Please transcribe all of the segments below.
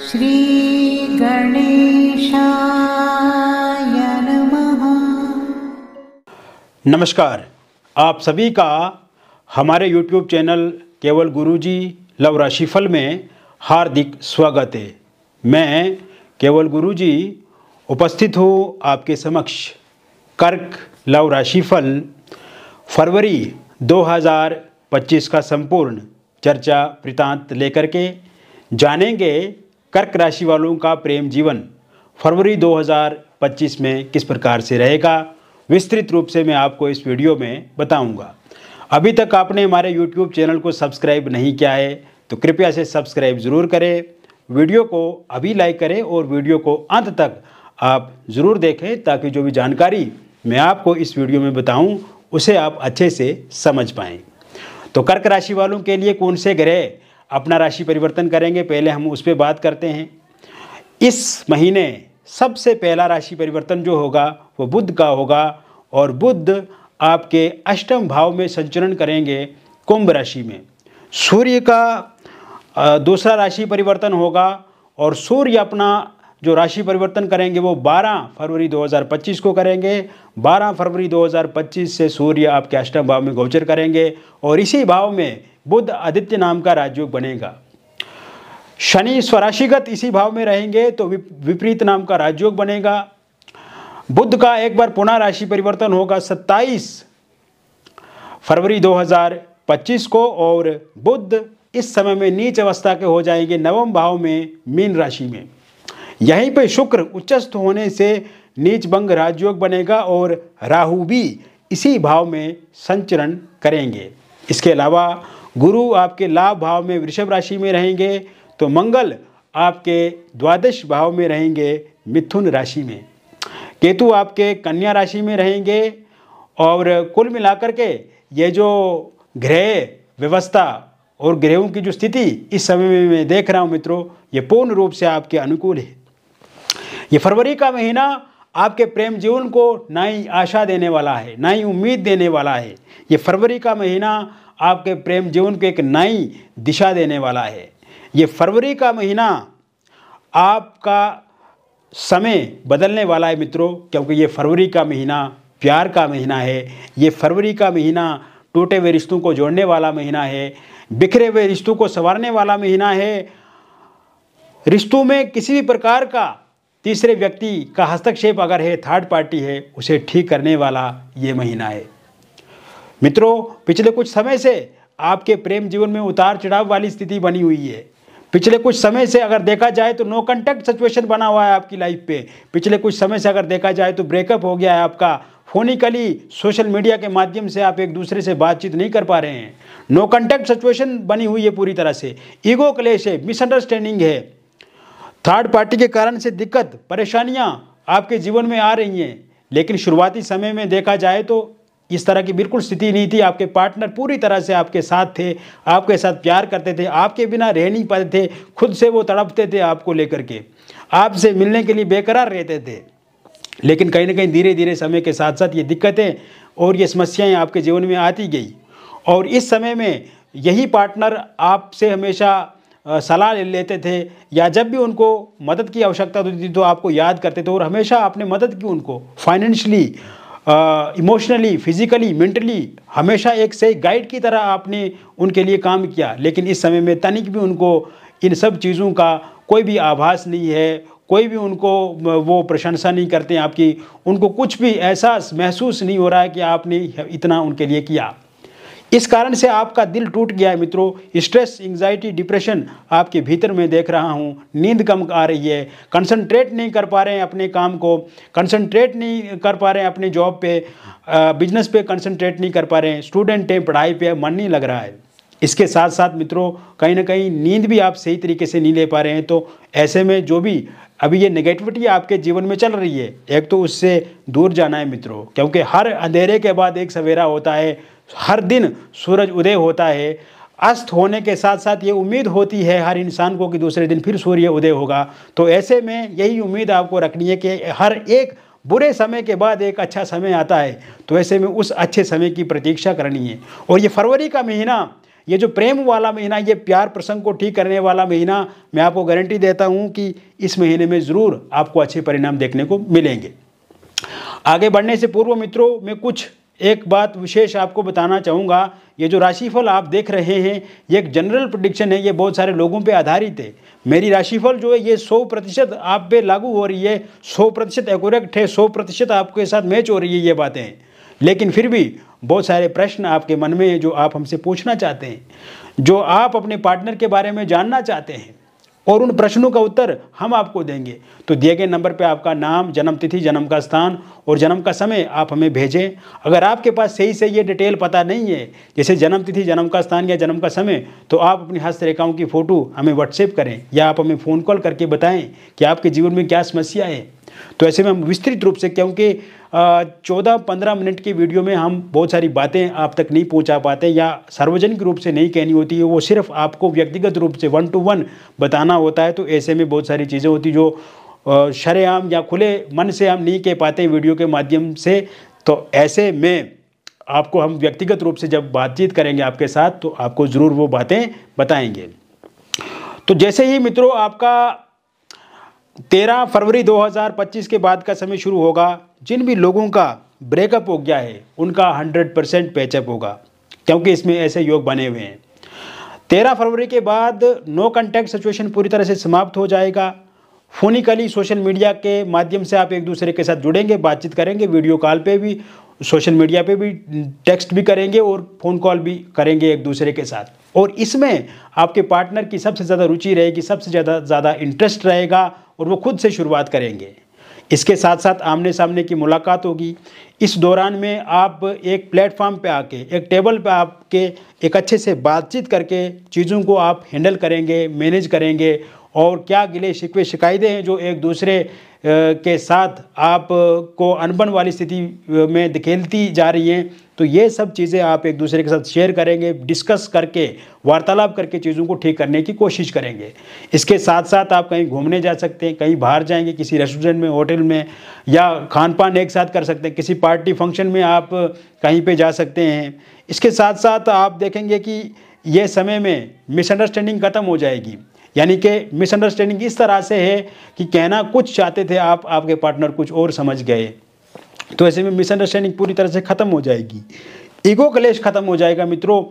श्री गणेशाय नमः। नमस्कार, आप सभी का हमारे YouTube चैनल केवल गुरुजी लव राशिफल में हार्दिक स्वागत है। मैं केवल गुरुजी उपस्थित हूँ आपके समक्ष कर्क लव राशिफल फरवरी 2025 का संपूर्ण चर्चा वृतांत लेकर के जानेंगे कर्क राशि वालों का प्रेम जीवन फरवरी 2025 में किस प्रकार से रहेगा। विस्तृत रूप से मैं आपको इस वीडियो में बताऊंगा। अभी तक आपने हमारे YouTube चैनल को सब्सक्राइब नहीं किया है तो कृपया से सब्सक्राइब ज़रूर करें। वीडियो को अभी लाइक करें और वीडियो को अंत तक आप ज़रूर देखें ताकि जो भी जानकारी मैं आपको इस वीडियो में बताऊं उसे आप अच्छे से समझ पाएँ। तो कर्क राशि वालों के लिए कौन से ग्रह अपना राशि परिवर्तन करेंगे, पहले हम उस पर बात करते हैं। इस महीने सबसे पहला राशि परिवर्तन जो होगा वो बुध का होगा और बुध आपके अष्टम भाव में संचरण करेंगे कुंभ राशि में। सूर्य का दूसरा राशि परिवर्तन होगा और सूर्य अपना जो राशि परिवर्तन करेंगे वो 12 फरवरी 2025 को करेंगे। 12 फरवरी 2025 से सूर्य आपके अष्टम भाव में गोचर करेंगे और इसी भाव में बुध आदित्य नाम का राजयोग बनेगा। शनि स्वराशिगत इसी भाव में रहेंगे तो विपरीत नाम का राजयोग बनेगा। बुध का एक बार पुनः राशि परिवर्तन होगा 27 फरवरी 2025 को और बुध इस समय में नीच अवस्था के हो जाएंगे नवम भाव में मीन राशि में। यहीं पे शुक्र उच्चस्थ होने से नीच भंग राजयोग बनेगा और राहु भी इसी भाव में संचरण करेंगे। इसके अलावा गुरु आपके लाभ भाव में वृषभ राशि में रहेंगे तो मंगल आपके द्वादश भाव में रहेंगे मिथुन राशि में। केतु आपके कन्या राशि में रहेंगे और कुल मिलाकर के ये जो ग्रह व्यवस्था और ग्रहों की जो स्थिति इस समय में मैं देख रहा हूँ मित्रों, ये पूर्ण रूप से आपके अनुकूल है। ये फरवरी का महीना आपके प्रेम जीवन को नई आशा देने वाला है, नई उम्मीद देने वाला है। ये फरवरी का महीना आपके प्रेम जीवन को एक नई दिशा देने वाला है। ये फरवरी का महीना आपका समय बदलने वाला है मित्रों, क्योंकि ये फरवरी का महीना प्यार का महीना है। ये फरवरी का महीना टूटे हुए रिश्तों को जोड़ने वाला महीना है, बिखरे हुए रिश्तों को संवारने वाला महीना है। रिश्तों में किसी भी प्रकार का तीसरे व्यक्ति का हस्तक्षेप अगर है, थर्ड पार्टी है, उसे ठीक करने वाला ये महीना है मित्रों। पिछले कुछ समय से आपके प्रेम जीवन में उतार चढ़ाव वाली स्थिति बनी हुई है। पिछले कुछ समय से अगर देखा जाए तो नो कांटेक्ट सिचुएशन बना हुआ है आपकी लाइफ पे। पिछले कुछ समय से अगर देखा जाए तो ब्रेकअप हो गया है आपका। फोनिकली सोशल मीडिया के माध्यम से आप एक दूसरे से बातचीत नहीं कर पा रहे हैं। नो कांटेक्ट सिचुएशन बनी हुई है पूरी तरह से। ईगो क्लेश है, मिसअंडरस्टैंडिंग है, थर्ड पार्टी के कारण से दिक्कत परेशानियां आपके जीवन में आ रही हैं। लेकिन शुरुआती समय में देखा जाए तो इस तरह की बिल्कुल स्थिति नहीं थी। आपके पार्टनर पूरी तरह से आपके साथ थे, आपके साथ प्यार करते थे, आपके बिना रह नहीं पाते थे, खुद से वो तड़पते थे आपको लेकर के, आपसे मिलने के लिए बेकरार रहते थे। लेकिन कहीं ना कहीं धीरे धीरे समय के साथ साथ ये दिक्कतें और ये समस्याएं आपके जीवन में आती गई और इस समय में यही पार्टनर आपसे हमेशा सलाह ले लेते थे या जब भी उनको मदद की आवश्यकता होती थी तो आपको याद करते थे और हमेशा आपने मदद की उनको फाइनेंशियली, इमोशनली, फिजिकली, मेंटली, हमेशा एक सही गाइड की तरह आपने उनके लिए काम किया। लेकिन इस समय में तनिक भी उनको इन सब चीज़ों का कोई भी आभास नहीं है, कोई भी उनको वो प्रशंसा नहीं करते हैं आपकी, उनको कुछ भी एहसास महसूस नहीं हो रहा है कि आपने इतना उनके लिए किया। इस कारण से आपका दिल टूट गया है मित्रों। स्ट्रेस, एंग्जाइटी, डिप्रेशन आपके भीतर में देख रहा हूँ। नींद कम आ रही है, कंसंट्रेट नहीं कर पा रहे हैं अपने काम को, कंसंट्रेट नहीं कर पा रहे हैं अपने जॉब पे, बिजनेस पे कंसंट्रेट नहीं कर पा रहे हैं, स्टूडेंट हैं, पढ़ाई पे मन नहीं लग रहा है। इसके साथ साथ मित्रों कहीं ना कहीं नींद भी आप सही तरीके से नहीं ले पा रहे हैं। तो ऐसे में जो भी अभी ये नेगेटिविटी आपके जीवन में चल रही है, एक तो उससे दूर जाना है मित्रों, क्योंकि हर अंधेरे के बाद एक सवेरा होता है, हर दिन सूरज उदय होता है। अस्त होने के साथ साथ ये उम्मीद होती है हर इंसान को कि दूसरे दिन फिर सूर्य उदय होगा। तो ऐसे में यही उम्मीद आपको रखनी है कि हर एक बुरे समय के बाद एक अच्छा समय आता है। तो ऐसे में उस अच्छे समय की प्रतीक्षा करनी है। और ये फरवरी का महीना ये जो प्रेम वाला महीना, ये प्यार प्रसंग को ठीक करने वाला महीना, मैं आपको गारंटी देता हूँ कि इस महीने में ज़रूर आपको अच्छे परिणाम देखने को मिलेंगे। आगे बढ़ने से पूर्व मित्रों, मैं कुछ एक बात विशेष आपको बताना चाहूँगा। ये जो राशिफल आप देख रहे हैं, ये एक जनरल प्रेडिक्शन है, ये बहुत सारे लोगों पे आधारित है। मेरी राशिफल जो है ये 100% आप पे लागू हो रही है, 100% एक्यूरेट है, 100% आपके साथ मैच हो रही है ये बातें। लेकिन फिर भी बहुत सारे प्रश्न आपके मन में हैं जो आप हमसे पूछना चाहते हैं, जो आप अपने पार्टनर के बारे में जानना चाहते हैं, और उन प्रश्नों का उत्तर हम आपको देंगे। तो दिए गए नंबर पे आपका नाम, जन्म तिथि, जन्म का स्थान और जन्म का समय आप हमें भेजें। अगर आपके पास सही से ये डिटेल पता नहीं है, जैसे जन्म तिथि, जन्म का स्थान या जन्म का समय, तो आप अपनी हस्तरेखाओं की फ़ोटो हमें व्हाट्सएप करें या आप हमें फ़ोन कॉल करके बताएं कि आपके जीवन में क्या समस्या है। तो ऐसे में हम विस्तृत रूप से, क्योंकि 14-15 मिनट की वीडियो में हम बहुत सारी बातें आप तक नहीं पहुंचा पाते या सार्वजनिक रूप से नहीं कहनी होती है, वो सिर्फ आपको व्यक्तिगत रूप से 1 to 1 बताना होता है। तो ऐसे में बहुत सारी चीज़ें होती जो शरेआम या खुले मन से हम नहीं कह पाते वीडियो के माध्यम से। तो ऐसे में आपको हम व्यक्तिगत रूप से जब बातचीत करेंगे आपके साथ, तो आपको ज़रूर वो बातें बताएंगे। तो जैसे ही मित्रों आपका 13 फरवरी 2025 के बाद का समय शुरू होगा, जिन भी लोगों का ब्रेकअप हो गया है उनका 100% पैचअप होगा, क्योंकि इसमें ऐसे योग बने हुए हैं। 13 फरवरी के बाद नो कांटेक्ट सिचुएशन पूरी तरह से समाप्त हो जाएगा। फोनिकली सोशल मीडिया के माध्यम से आप एक दूसरे के साथ जुड़ेंगे, बातचीत करेंगे, वीडियो कॉल पे भी, सोशल मीडिया पे भी, टेक्स्ट भी करेंगे और फ़ोन कॉल भी करेंगे एक दूसरे के साथ। और इसमें आपके पार्टनर की सबसे ज़्यादा रुचि रहेगी, सबसे ज़्यादा इंटरेस्ट रहेगा और वो खुद से शुरुआत करेंगे। इसके साथ साथ आमने सामने की मुलाकात होगी। इस दौरान में आप एक प्लेटफॉर्म पे आके, एक टेबल पे आपके एक अच्छे से बातचीत करके चीज़ों को आप हैंडल करेंगे, मैनेज करेंगे, और क्या गिले शिकवे शिकायतें हैं जो एक दूसरे के साथ आप को अनबन वाली स्थिति में धकेलती जा रही हैं, तो ये सब चीज़ें आप एक दूसरे के साथ शेयर करेंगे, डिस्कस करके, वार्तालाप करके चीज़ों को ठीक करने की कोशिश करेंगे। इसके साथ साथ आप कहीं घूमने जा सकते हैं, कहीं बाहर जाएंगे, किसी रेस्टोरेंट में, होटल में, या खान पान एक साथ कर सकते हैं, किसी पार्टी फंक्शन में आप कहीं पे जा सकते हैं। इसके साथ साथ आप देखेंगे कि ये समय में मिसअंडरस्टैंडिंग ख़त्म हो जाएगी। यानी कि मिसअंडरस्टैंडिंग इस तरह से है कि कहना कुछ चाहते थे आप, आपके पार्टनर कुछ और समझ गए, तो ऐसे में मिसअंडरस्टैंडिंग पूरी तरह से ख़त्म हो जाएगी। ईगो क्लेश ख़त्म हो जाएगा मित्रों।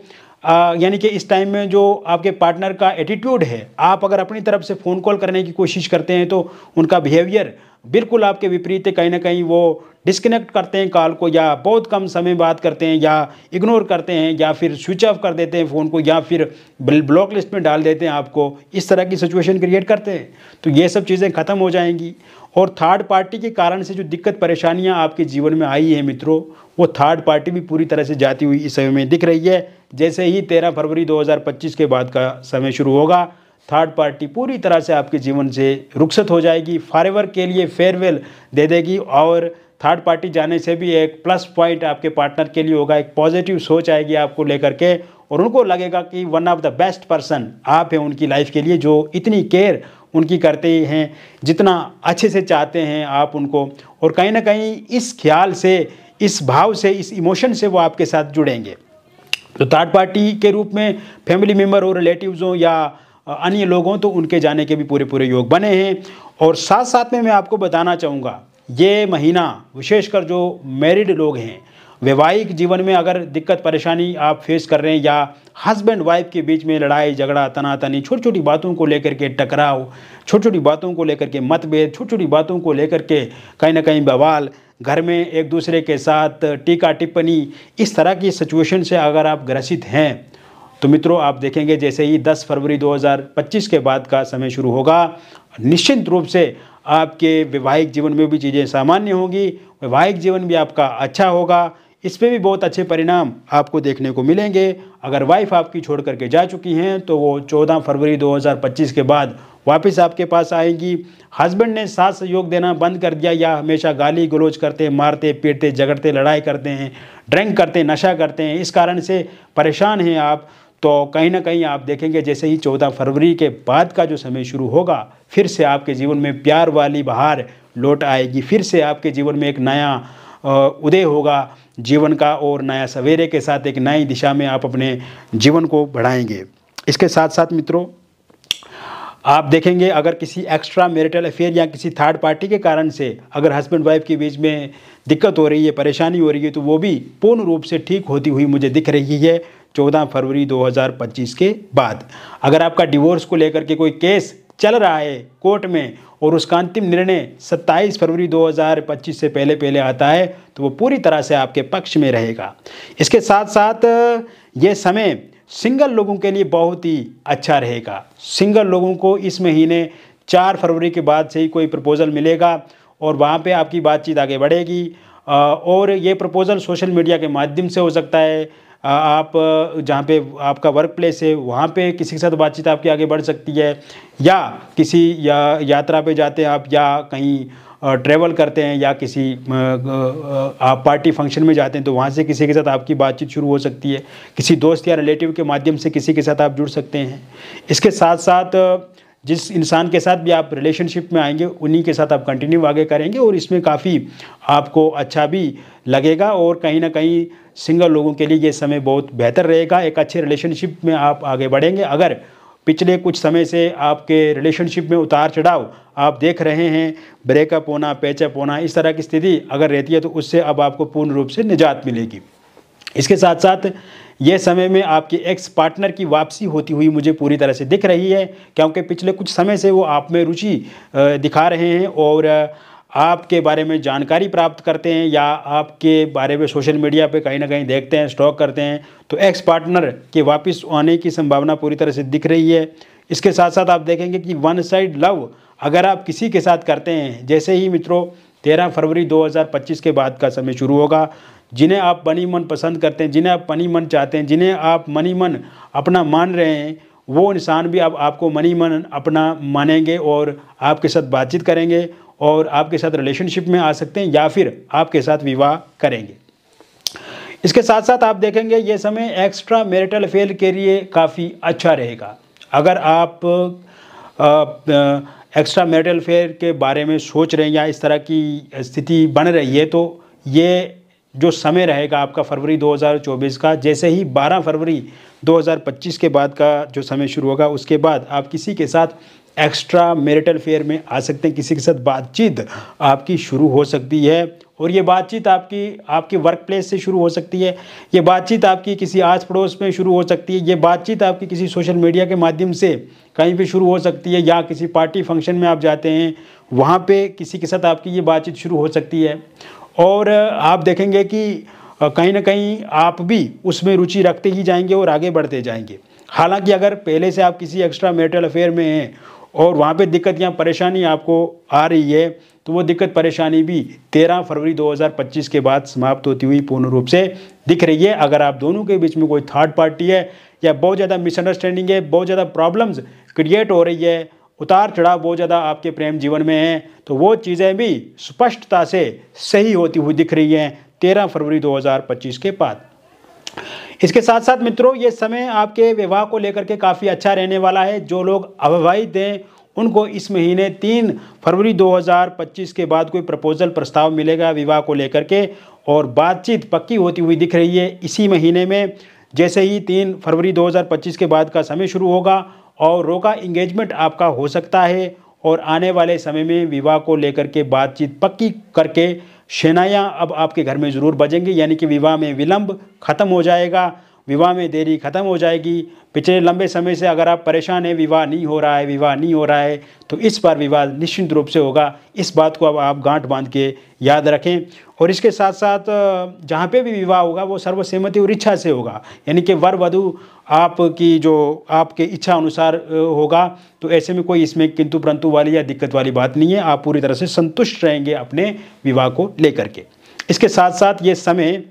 यानी कि इस टाइम में जो आपके पार्टनर का एटीट्यूड है, आप अगर अपनी तरफ से फ़ोन कॉल करने की कोशिश करते हैं तो उनका बिहेवियर बिल्कुल आपके विपरीत है। कहीं ना कहीं वो डिस्कनेक्ट करते हैं कॉल को, या बहुत कम समय बात करते हैं, या इग्नोर करते हैं, या फिर स्विच ऑफ कर देते हैं फ़ोन को, या फिर ब्लॉक लिस्ट में डाल देते हैं आपको। इस तरह की सिचुएशन क्रिएट करते हैं। तो ये सब चीज़ें ख़त्म हो जाएंगी। और थर्ड पार्टी के कारण से जो दिक्कत परेशानियां आपके जीवन में आई हैं मित्रों, वो थर्ड पार्टी भी पूरी तरह से जाती हुई इस समय में दिख रही है। जैसे ही 13 फरवरी 2025 के बाद का समय शुरू होगा, थर्ड पार्टी पूरी तरह से आपके जीवन से रुखसत हो जाएगी, फॉरएवर के लिए फेयरवेल दे देगी। और थर्ड पार्टी जाने से भी एक प्लस पॉइंट आपके पार्टनर के लिए होगा, एक पॉजिटिव सोच आएगी आपको लेकर के, और उनको लगेगा कि one of the best person आप हैं उनकी लाइफ के लिए, जो इतनी केयर उनकी करते हैं, जितना अच्छे से चाहते हैं आप उनको। और कहीं ना कहीं इस ख्याल से, इस भाव से, इस इमोशन से वो आपके साथ जुड़ेंगे। तो थर्ड पार्टी के रूप में फैमिली मेम्बर हो, रिलेटिव्स हो, या अन्य लोग हों, तो उनके जाने के भी पूरे योग बने हैं। और साथ साथ में मैं आपको बताना चाहूँगा, ये महीना विशेषकर जो मैरिड लोग हैं, वैवाहिक जीवन में अगर दिक्कत परेशानी आप फेस कर रहे हैं, या हस्बैंड वाइफ के बीच में लड़ाई झगड़ा, तनातनी, छोटी छोटी बातों को लेकर के टकराव, छोटी छोटी बातों को लेकर के मतभेद, छोटी छोटी बातों को लेकर के कहीं ना कहीं बवाल, घर में एक दूसरे के साथ टीका टिप्पणी, इस तरह की सिचुएशन से अगर आप ग्रसित हैं, तो मित्रों आप देखेंगे जैसे ही 10 फरवरी 2025 के बाद का समय शुरू होगा, निश्चित रूप से आपके वैवाहिक जीवन में भी चीज़ें सामान्य होंगी, वैवाहिक जीवन भी आपका अच्छा होगा। इस पे भी बहुत अच्छे परिणाम आपको देखने को मिलेंगे। अगर वाइफ आपकी छोड़ करके जा चुकी हैं तो वो 14 फरवरी 2025 के बाद वापस आपके पास आएंगी। हस्बैंड ने साथ सहयोग देना बंद कर दिया, या हमेशा गाली गलौज करते, मारते पीटते, झगड़ते, लड़ाई करते हैं, ड्रिंक करते, नशा करते हैं, इस कारण से परेशान हैं आप, तो कहीं ना कहीं आप देखेंगे जैसे ही 14 फरवरी के बाद का जो समय शुरू होगा, फिर से आपके जीवन में प्यार वाली बहार लौट आएगी। फिर से आपके जीवन में एक नया उदय होगा जीवन का, और नया सवेरे के साथ एक नई दिशा में आप अपने जीवन को बढ़ाएंगे। इसके साथ साथ मित्रों, आप देखेंगे अगर किसी एक्स्ट्रा मैरिटल अफेयर या किसी थर्ड पार्टी के कारण से अगर हस्बैंड वाइफ के बीच में दिक्कत हो रही है, परेशानी हो रही है, तो वो भी पूर्ण रूप से ठीक होती हुई मुझे दिख रही है 14 फरवरी 2025 के बाद। अगर आपका डिवोर्स को लेकर के कोई केस चल रहा है कोर्ट में और उसका अंतिम निर्णय 27 फरवरी 2025 से पहले पहले आता है, तो वो पूरी तरह से आपके पक्ष में रहेगा। इसके साथ साथ ये समय सिंगल लोगों के लिए बहुत ही अच्छा रहेगा। सिंगल लोगों को इस महीने 4 फरवरी के बाद से ही कोई प्रपोज़ल मिलेगा और वहाँ पे आपकी बातचीत आगे बढ़ेगी, और ये प्रपोज़ल सोशल मीडिया के माध्यम से हो सकता है। आप जहाँ पे आपका वर्क प्लेस है वहाँ पे किसी के साथ बातचीत आपकी आगे बढ़ सकती है, या किसी यात्रा पे जाते हैं आप, या कहीं ट्रैवल करते हैं, या किसी आप पार्टी फंक्शन में जाते हैं तो वहाँ से किसी के साथ आपकी बातचीत शुरू हो सकती है। किसी दोस्त या रिलेटिव के माध्यम से किसी के साथ आप जुड़ सकते हैं। इसके साथ साथ जिस इंसान के साथ भी आप रिलेशनशिप में आएंगे उन्हीं के साथ आप कंटिन्यू आगे करेंगे, और इसमें काफ़ी आपको अच्छा भी लगेगा, और कहीं ना कहीं सिंगल लोगों के लिए ये समय बहुत बेहतर रहेगा। एक अच्छे रिलेशनशिप में आप आगे बढ़ेंगे। अगर पिछले कुछ समय से आपके रिलेशनशिप में उतार चढ़ाव आप देख रहे हैं, ब्रेकअप होना, पैचअप होना, इस तरह की स्थिति अगर रहती है, तो उससे अब आपको पूर्ण रूप से निजात मिलेगी। इसके साथ साथ ये समय में आपके एक्स पार्टनर की वापसी होती हुई मुझे पूरी तरह से दिख रही है, क्योंकि पिछले कुछ समय से वो आप में रुचि दिखा रहे हैं और आपके बारे में जानकारी प्राप्त करते हैं, या आपके बारे में सोशल मीडिया पे कहीं ना कहीं देखते हैं, स्टॉक करते हैं। तो एक्स पार्टनर के वापस आने की संभावना पूरी तरह से दिख रही है। इसके साथ साथ आप देखेंगे कि वन साइड लव अगर आप किसी के साथ करते हैं, जैसे ही मित्रों 13 फरवरी 2025 के बाद का समय शुरू होगा, जिन्हें आप मनी मन पसंद करते हैं, जिन्हें आप मनी मन चाहते हैं, जिन्हें आप मनी मन अपना मान रहे हैं, वो इंसान भी अब आपको मनी मन अपना मानेंगे और आपके साथ बातचीत करेंगे, और आपके साथ रिलेशनशिप में आ सकते हैं, या फिर आपके साथ विवाह करेंगे। इसके साथ साथ आप देखेंगे ये समय एक्स्ट्रा मैरिटल अफेयर के लिए काफ़ी अच्छा रहेगा। अगर आप एक्स्ट्रा मैरिटल अफेयर के बारे में सोच रहे हैं या इस तरह की स्थिति बन रही है, तो ये जो समय रहेगा आपका फरवरी 2024 का, जैसे ही 12 फरवरी 2025 के बाद का जो समय शुरू होगा, उसके बाद आप किसी के साथ एक्स्ट्रा मैरिटल अफेयर में आ सकते हैं। किसी के साथ बातचीत आपकी शुरू हो सकती है, और ये बातचीत आपकी वर्क प्लेस से शुरू हो सकती है, ये बातचीत आपकी किसी आस पड़ोस में शुरू हो सकती है, ये बातचीत आपकी किसी सोशल मीडिया के माध्यम से कहीं भी शुरू हो सकती है, या किसी पार्टी फंक्शन में आप जाते हैं वहाँ पे किसी के साथ आपकी ये बातचीत शुरू हो सकती है। और आप देखेंगे कि कहीं ना कहीं आप भी उसमें रुचि रखते ही जाएंगे और आगे बढ़ते जाएंगे। हालांकि अगर पहले से आप किसी एक्स्ट्रा मैरिटल अफेयर में हैं और वहाँ पे दिक्कत या परेशानी आपको आ रही है, तो वो दिक्कत परेशानी भी 13 फरवरी 2025 के बाद समाप्त होती हुई पूर्ण रूप से दिख रही है। अगर आप दोनों के बीच में कोई थर्ड पार्टी है, या बहुत ज़्यादा मिसअंडरस्टैंडिंग है, बहुत ज़्यादा प्रॉब्लम्स क्रिएट हो रही है, उतार चढ़ाव बहुत ज़्यादा आपके प्रेम जीवन में है, तो वो चीज़ें भी स्पष्टता से सही होती हुई दिख रही हैं 13 फरवरी 2025 के बाद। इसके साथ साथ मित्रों, ये समय आपके विवाह को लेकर के काफ़ी अच्छा रहने वाला है। जो लोग अविवाहित हैं उनको इस महीने 3 फरवरी 2025 के बाद कोई प्रपोजल प्रस्ताव मिलेगा विवाह को लेकर के, और बातचीत पक्की होती हुई दिख रही है इसी महीने में। जैसे ही 3 फरवरी 2025 के बाद का समय शुरू होगा, और रोका इंगेजमेंट आपका हो सकता है, और आने वाले समय में विवाह को लेकर के बातचीत पक्की करके शहनाइयाँ अब आपके घर में ज़रूर बजेंगी, यानी कि विवाह में विलंब खत्म हो जाएगा, विवाह में देरी खत्म हो जाएगी। पिछले लंबे समय से अगर आप परेशान हैं, विवाह नहीं हो रहा है, विवाह नहीं हो रहा है, तो इस बार विवाह निश्चित रूप से होगा। इस बात को अब आप गांठ बांध के याद रखें। और इसके साथ साथ जहाँ पे भी विवाह होगा वो सर्वसहमति और इच्छा से होगा, यानी कि वर वधू आपकी जो आपके इच्छा अनुसार होगा। तो ऐसे में कोई इसमें किंतु परंतु वाली या दिक्कत वाली बात नहीं है, आप पूरी तरह से संतुष्ट रहेंगे अपने विवाह को लेकर के। इसके साथ साथ ये समय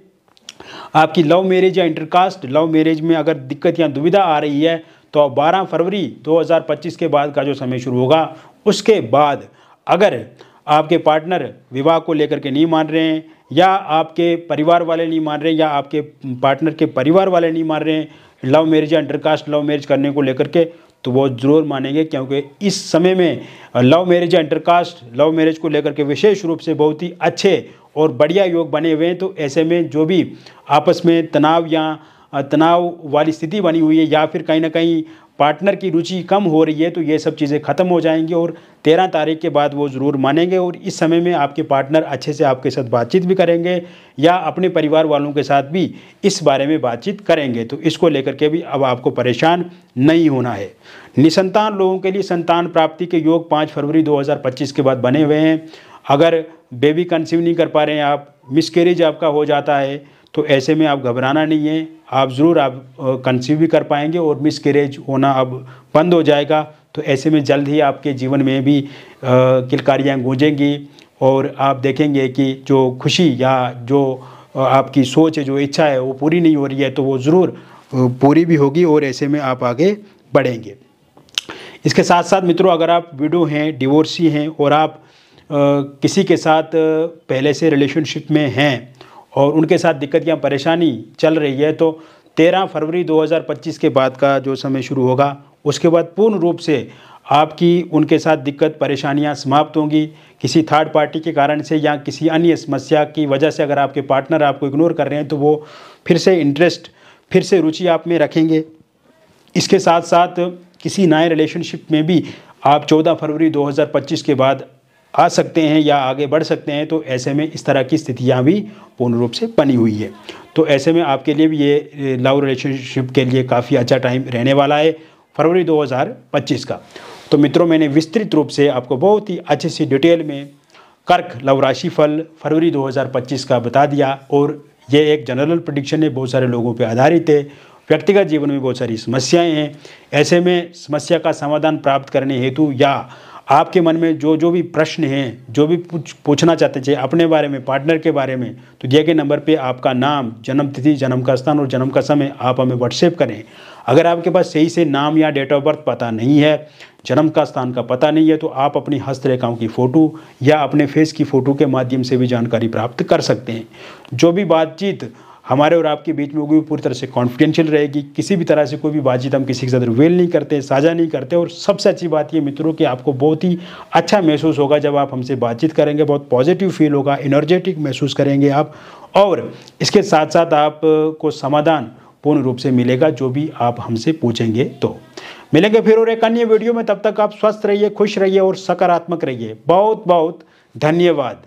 आपकी लव मैरिज या इंटरकास्ट लव मैरिज में अगर दिक्कत या दुविधा आ रही है, तो 12 फरवरी 2025 के बाद का जो समय शुरू होगा, उसके बाद अगर आपके पार्टनर विवाह को लेकर के नहीं मान रहे हैं, या आपके परिवार वाले नहीं मान रहे हैं, या आपके पार्टनर के परिवार वाले नहीं मान रहे हैं लव मैरिज या इंटरकास्ट लव मैरिज करने को लेकर के, तो वो ज़रूर मानेंगे, क्योंकि इस समय में लव मैरिज या इंटरकास्ट लव मैरिज को लेकर के विशेष रूप से बहुत ही अच्छे और बढ़िया योग बने हुए हैं। तो ऐसे में जो भी आपस में तनाव या तनाव वाली स्थिति बनी हुई है या फिर कहीं ना कहीं पार्टनर की रुचि कम हो रही है, तो ये सब चीज़ें ख़त्म हो जाएंगी और 13 तारीख के बाद वो ज़रूर मानेंगे। और इस समय में आपके पार्टनर अच्छे से आपके साथ बातचीत भी करेंगे या अपने परिवार वालों के साथ भी इस बारे में बातचीत करेंगे। तो इसको लेकर के भी अब आपको परेशान नहीं होना है। निसंतान लोगों के लिए संतान प्राप्ति के योग 5 फरवरी 2025 के बाद बने हुए हैं। अगर बेबी कंसीव नहीं कर पा रहे हैं आप, मिसकैरेज आपका हो जाता है, तो ऐसे में आप घबराना नहीं है, आप ज़रूर आप कंसीव भी कर पाएंगे और मिसकैरेज होना अब बंद हो जाएगा। तो ऐसे में जल्द ही आपके जीवन में भी किलकारियाँ गूंजेंगी और आप देखेंगे कि जो खुशी या जो आपकी सोच है, जो इच्छा है वो पूरी नहीं हो रही है, तो वो ज़रूर पूरी भी होगी और ऐसे में आप आगे बढ़ेंगे। इसके साथ साथ मित्रों, अगर आप विडो हैं, डिवोर्सी हैं और आप किसी के साथ पहले से रिलेशनशिप में हैं और उनके साथ दिक्कत या परेशानी चल रही है, तो 13 फरवरी 2025 के बाद का जो समय शुरू होगा, उसके बाद पूर्ण रूप से आपकी उनके साथ दिक्कत परेशानियां समाप्त होंगी। किसी थर्ड पार्टी के कारण से या किसी अन्य समस्या की वजह से अगर आपके पार्टनर आपको इग्नोर कर रहे हैं, तो वो फिर से रुचि आप में रखेंगे। इसके साथ साथ किसी नए रिलेशनशिप में भी आप 14 फरवरी 2025 के बाद आ सकते हैं या आगे बढ़ सकते हैं। तो ऐसे में इस तरह की स्थितियां भी पूर्ण रूप से बनी हुई है। तो ऐसे में आपके लिए भी ये लव रिलेशनशिप के लिए काफ़ी अच्छा टाइम रहने वाला है फरवरी 2025 का। तो मित्रों, मैंने विस्तृत रूप से आपको बहुत ही अच्छे से डिटेल में कर्क लव राशि फल फरवरी 2025 का बता दिया। और ये एक जनरल प्रेडिक्शन है, बहुत सारे लोगों पर आधारित है। व्यक्तिगत जीवन में बहुत सारी समस्याएँ हैं, ऐसे में समस्या का समाधान प्राप्त करने हेतु या आपके मन में जो भी प्रश्न हैं, जो भी पूछना चाहते थे अपने बारे में, पार्टनर के बारे में, तो दिए गए नंबर पे आपका नाम, जन्म तिथि, जन्म का स्थान और जन्म का समय आप हमें व्हाट्सएप करें। अगर आपके पास सही से नाम या डेट ऑफ बर्थ पता नहीं है, जन्म का स्थान का पता नहीं है, तो आप अपनी हस्तरेखाओं की फ़ोटो या अपने फेस की फ़ोटो के माध्यम से भी जानकारी प्राप्त कर सकते हैं। जो भी बातचीत हमारे और आपके बीच में होगी पूरी तरह से कॉन्फिडेंशियल रहेगी। किसी भी तरह से कोई भी बातचीत हम किसी के साथ रिवील नहीं करते, साझा नहीं करते। और सबसे अच्छी बात ये मित्रों कि आपको बहुत ही अच्छा महसूस होगा जब आप हमसे बातचीत करेंगे, बहुत पॉजिटिव फील होगा, एनर्जेटिक महसूस करेंगे आप। और इसके साथ साथ आपको समाधान पूर्ण रूप से मिलेगा जो भी आप हमसे पूछेंगे। तो मिलेंगे फिर और एक अन्य वीडियो में, तब तक आप स्वस्थ रहिए, खुश रहिए और सकारात्मक रहिए। बहुत बहुत धन्यवाद।